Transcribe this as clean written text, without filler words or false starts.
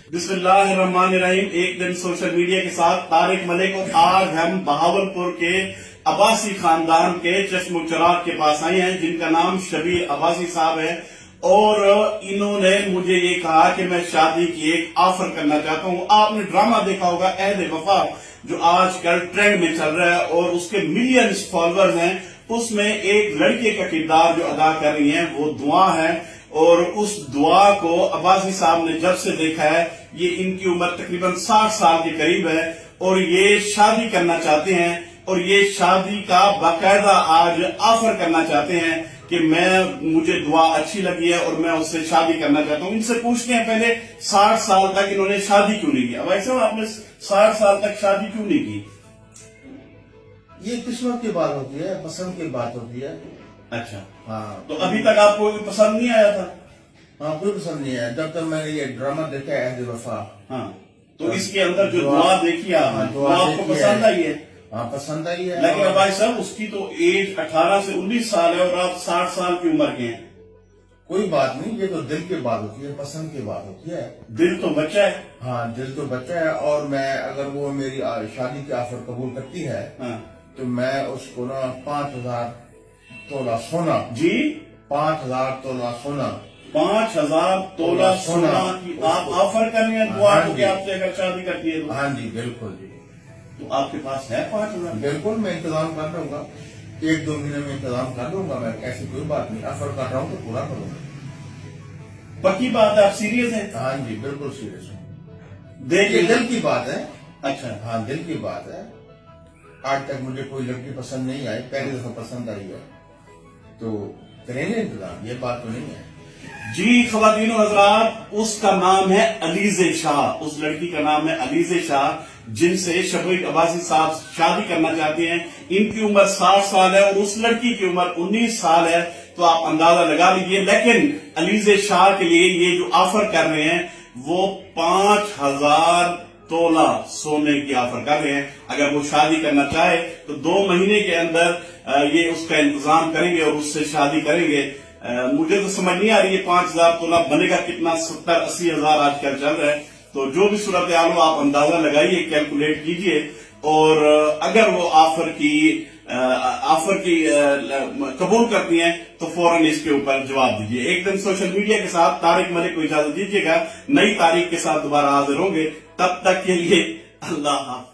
बिस्मिल्लाहिर्रहमानिर्रहीम। एक दिन सोशल मीडिया के साथ तारिक मलिक और आज हम बहावलपुर के अब्बासी खानदान के चश्मो चिराग के पास आए हैं, जिनका नाम शबीर अब्बासी साहब है। और इन्होंने मुझे ये कहा कि मैं शादी की एक ऑफर करना चाहता हूँ। आपने ड्रामा देखा होगा अहद वफा, जो आजकल ट्रेंड में चल रहा है और उसके मिलियंस फॉलोअर्स हैं। उसमें एक लड़के का किरदार जो अदा कर रही हैं वो दुआ है, और उस दुआ को अब्बासी साहब ने जब से देखा है, ये इनकी उम्र तकरीबन 60 साल के करीब है और ये शादी करना चाहते हैं, और ये शादी का बाकायदा आज ऑफर करना चाहते हैं कि मुझे दुआ अच्छी लगी है और मैं उससे शादी करना चाहता हूँ। इनसे पूछते हैं पहले 60 साल तक इन्होंने शादी क्यों नहीं किया। भाई साहब, आपने 60 साल तक शादी क्यों नहीं की? ये किस्मत की बात होती है, पसंद की बात होती है। अच्छा, हाँ। तो अभी तक आपको पसंद नहीं आया था? हाँ, कोई पसंद नहीं आया जब तक मैंने ये ड्रामा देखा है अहद वफा। हाँ, तो इसके अंदर जो दुआ देखी आपने, हाँ, वो आपको पसंद आई है? हाँ, पसंद आई है। लेकिन भाई साहब, उसकी तो एज 18 से 19 साल है और आप 60 साल की उम्र के हैं। कोई बात नहीं, ये तो दिल की बात होती है, पसंद की बात होती है। दिल तो बच्चा है। हाँ, दिल तो बच्चा है। और मैं अगर वो मेरी शादी की ऑफर कबूल करती है, हाँ। तो मैं उसको ना 5,000 तोला सोना जी, 5,000 तोला सोना 5,000 तोला सोना की आप ऑफर कर रहे हैं दुआ हाँ को कि जी। आपसे अगर शादी करती है तो? हाँ जी, बिल्कुल जी, तो आपके पास है 5,000? बिल्कुल मैं इंतजाम कर दूंगा। 1-2 महीने में इंतजाम कर दूंगा मैं। ऐसी कोई बात नहीं, ऑफर कर रहा हूँ तो पूरा करूंगा। पक्की बात है, आप सीरियस हैं? हाँ जी, बिल्कुल सीरियस हूँ। देख ये दिल की बात है। अच्छा, हाँ, दिल की बात है। आज तक मुझे कोई लड़की पसंद नहीं आई, पहली दफा पसंद आई है, तो करेंगे इंतजाम, ये बात तो नहीं है। जी ख्वातीन और हज़रात, उसका नाम है अलीज़े शाह। उस लड़की का नाम है अलीज़े शाह, जिनसे शबीर अब्बासी साहब शादी करना चाहते हैं। इनकी उम्र 60 साल है और उस लड़की की उम्र 19 साल है, तो आप अंदाजा लगा लीजिए। लेकिन अलीज़े शाह के लिए ये जो ऑफर कर रहे हैं वो 5,000 तोला सोने की ऑफर कर रहे हैं। अगर वो शादी करना चाहे तो 2 महीने के अंदर ये उसका इंतजाम करेंगे और उससे शादी करेंगे। मुझे तो समझ नहीं आ रही है 5,000 तोला बनेगा कितना। 70-80 हजार आजकल चल रहा है। तो जो भी सूरत हाल हो आप अंदाजा लगाइए, कैलकुलेट कीजिए, और अगर वो ऑफर की कबूल करती हैं तो फौरन इसके ऊपर जवाब दीजिए। एक दिन सोशल मीडिया के साथ तारिक मलिक को इजाजत दीजिएगा। नई तारीख के साथ दोबारा हाजिर होंगे, तब तक के लिए अल्लाह हाफ़िज़।